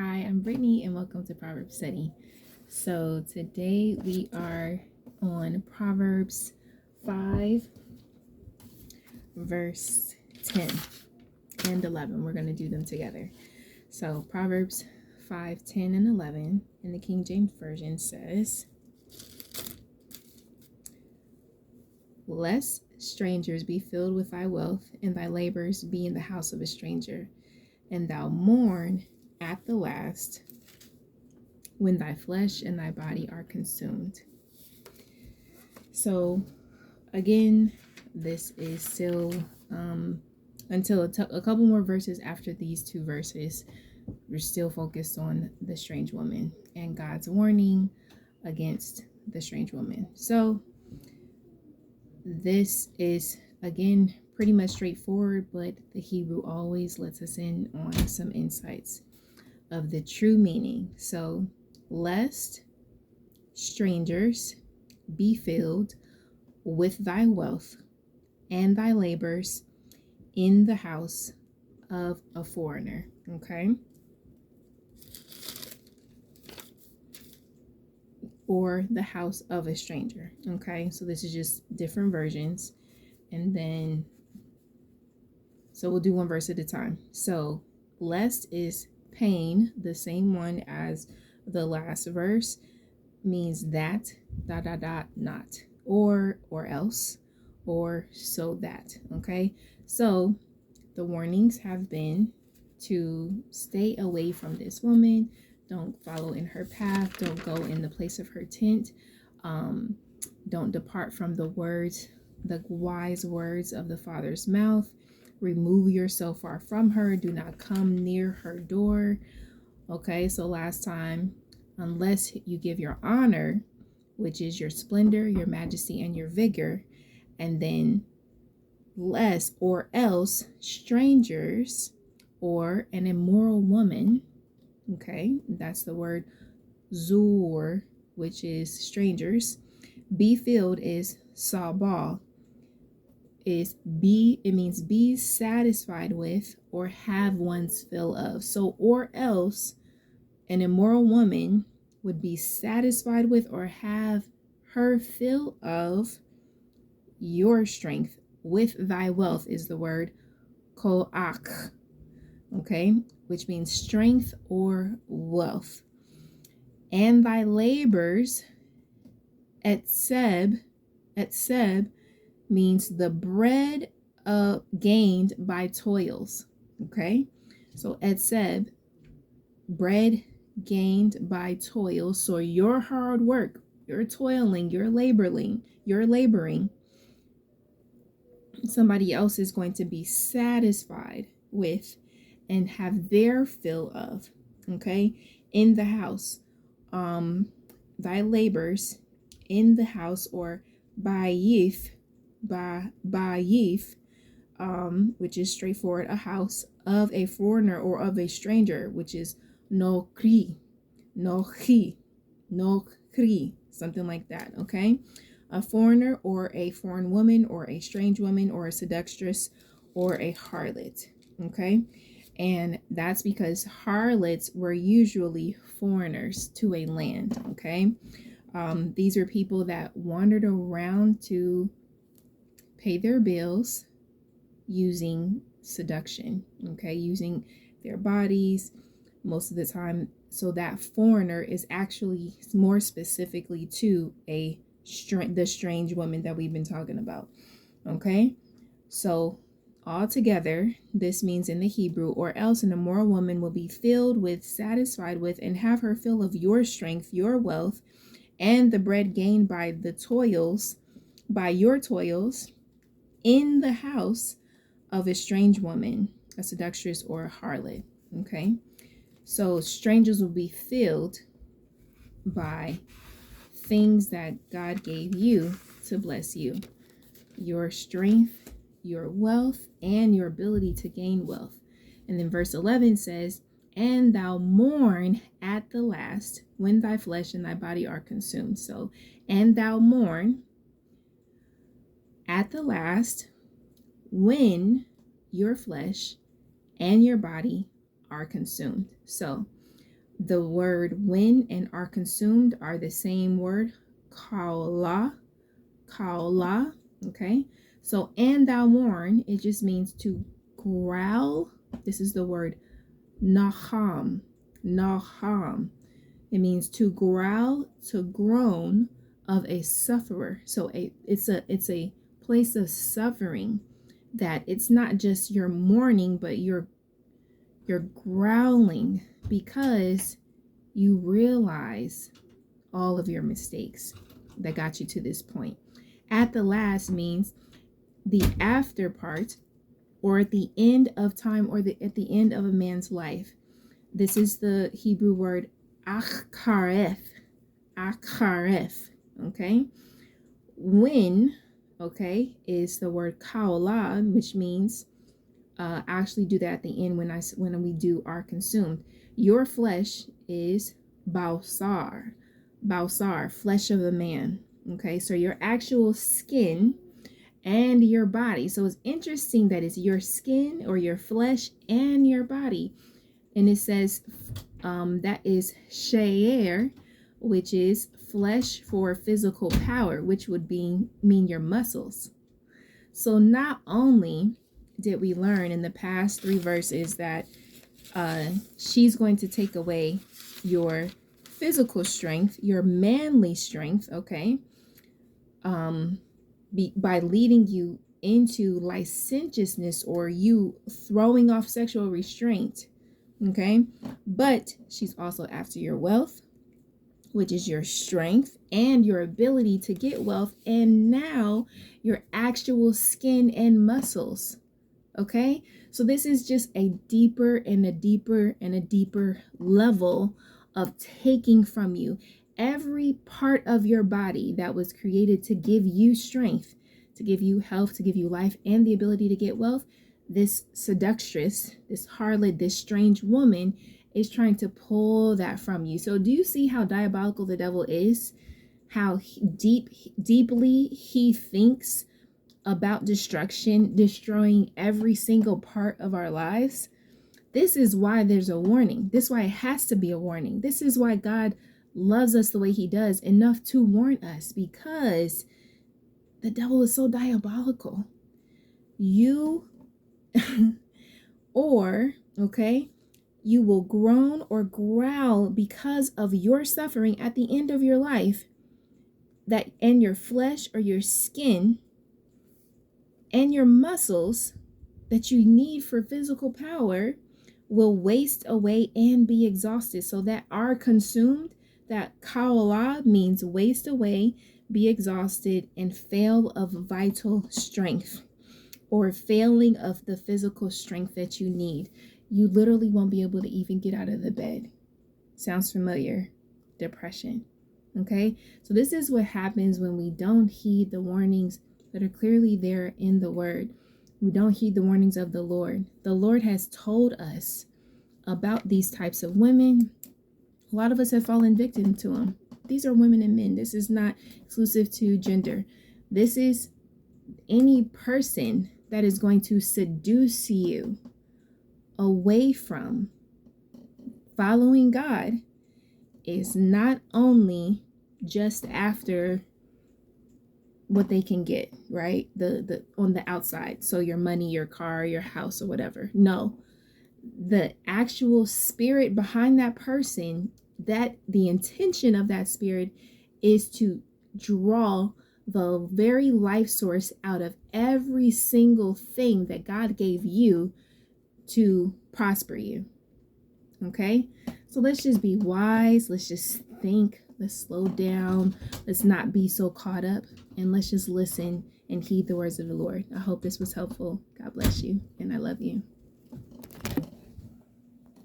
Hi, I'm Brittany and welcome to Proverbs Study. So today we are on Proverbs 5, verse 10 and 11. We're going to do them together. So Proverbs 5, 10, and 11 in the King James Version says, "Lest strangers be filled with thy wealth, and thy labors be in the house of a stranger, and thou mourn at the last, when thy flesh and thy body are consumed." So again, this is still until a couple more verses after these two verses, we're still focused on the strange woman and God's warning against the strange woman. So this is again pretty much straightforward, but the Hebrew always lets us in on some insights of the true meaning. So, lest strangers be filled with thy wealth and thy labors in the house of a foreigner. Okay. Or the house of a stranger. Okay. So this is just different versions. And then, so we'll do one verse at a time. So, lest is pain, the same one as the last verse, means that, not, or else, or so that. Okay. So the warnings have been to stay away from this woman. Don't follow in her path. Don't go in the place of her tent. Don't depart from the words, the wise words of the Father's mouth. Remove yourself far from her. Do not come near her door. Okay, so last time, unless you give your honor, which is your splendor, your majesty, and your vigor, and then lest or else strangers or an immoral woman, okay, that's the word zur, which is strangers. Be filled is sabah, is it means be satisfied with or have one's fill of. So or else an immoral woman would be satisfied with or have her fill of your strength. With thy wealth is the word koach, okay, which means strength or wealth. And thy labors, etseb means the bread gained by toils. Okay, so etseb, bread gained by toil. So your hard work, your toiling, your laboring, somebody else is going to be satisfied with and have their fill of. Okay, in the house, thy labors in the house, or bayif, which is straightforward, a house of a foreigner or of a stranger, which is nokri, something like that. Okay, a foreigner or a foreign woman or a strange woman or a seductress or a harlot. Okay, and that's because harlots were usually foreigners to a land. Okay, these are people that wandered around to pay their bills using seduction. Okay, using their bodies most of the time. So that foreigner is actually more specifically to the strange woman that we've been talking about. Okay, so altogether, this means in the Hebrew, or else an immoral woman will be filled with, satisfied with, and have her fill of your strength, your wealth, and the bread gained by your toils in the house of a strange woman, a seductress, or a harlot. Okay, so strangers will be filled by things that God gave you to bless you: your strength, your wealth, and your ability to gain wealth. And then verse 11 says, "And thou mourn at the last, when thy flesh and thy body are consumed." So, and thou mourn at the last, when your flesh and your body are consumed. So The word when and are consumed are the same word, kaola, kaola, okay? So, and thou mourn, it just means to growl. This is the word naham, naham. It means to growl, to groan of a sufferer. So it's a place of suffering, that it's not just your mourning, but you're growling because you realize all of your mistakes that got you to this point. At the last means the after part, or at the end of time, or at the end of a man's life. This is the Hebrew word achareth, achareth, okay? When, okay, is the word kaolah, which means actually do that at the end when we do are consumed. Your flesh is bausar, bausar, flesh of a man. Okay, so your actual skin and your body. So it's interesting that it's your skin or your flesh and your body. And it says that is she'er, which is flesh for physical power, which would mean your muscles. So not only did we learn in the past 3 verses that she's going to take away your physical strength, your manly strength, okay, by leading you into licentiousness or you throwing off sexual restraint, okay, but she's also after your wealth, which is your strength and your ability to get wealth, and now your actual skin and muscles. Okay, so this is just a deeper and a deeper and a deeper level of taking from you every part of your body that was created to give you strength, to give you health, to give you life, and the ability to get wealth. This seductress, this harlot, this strange woman is trying to pull that from you. So do you see how diabolical the devil is? How deeply he thinks about destruction, destroying every single part of our lives? This is why there's a warning. This is why it has to be a warning. This is why God loves us the way he does, enough to warn us, because the devil is so diabolical. You okay, you will groan or growl because of your suffering at the end of your life, that and your flesh or your skin and your muscles that you need for physical power will waste away and be exhausted. So that are consumed, that kaolah means waste away, be exhausted, and fail of vital strength, or failing of the physical strength that you need. You literally won't be able to even get out of the bed. Sounds familiar? Depression. Okay, so this is what happens when we don't heed the warnings that are clearly there in the word. We don't heed the warnings of the Lord. The Lord has told us about these types of women. A lot of us have fallen victim to them. These are women and men. This is not exclusive to gender. This is any person that is going to seduce you away from following God, is not only just after what they can get, right? The on the outside. So your money, your car, your house, or whatever. No. The actual spirit behind that person, that the intention of that spirit is to draw the very life source out of every single thing that God gave you to prosper you. Okay? So let's just be wise. Let's just think. Let's slow down. Let's not be so caught up. And let's just listen and heed the words of the Lord. I hope this was helpful. God bless you. And I love you.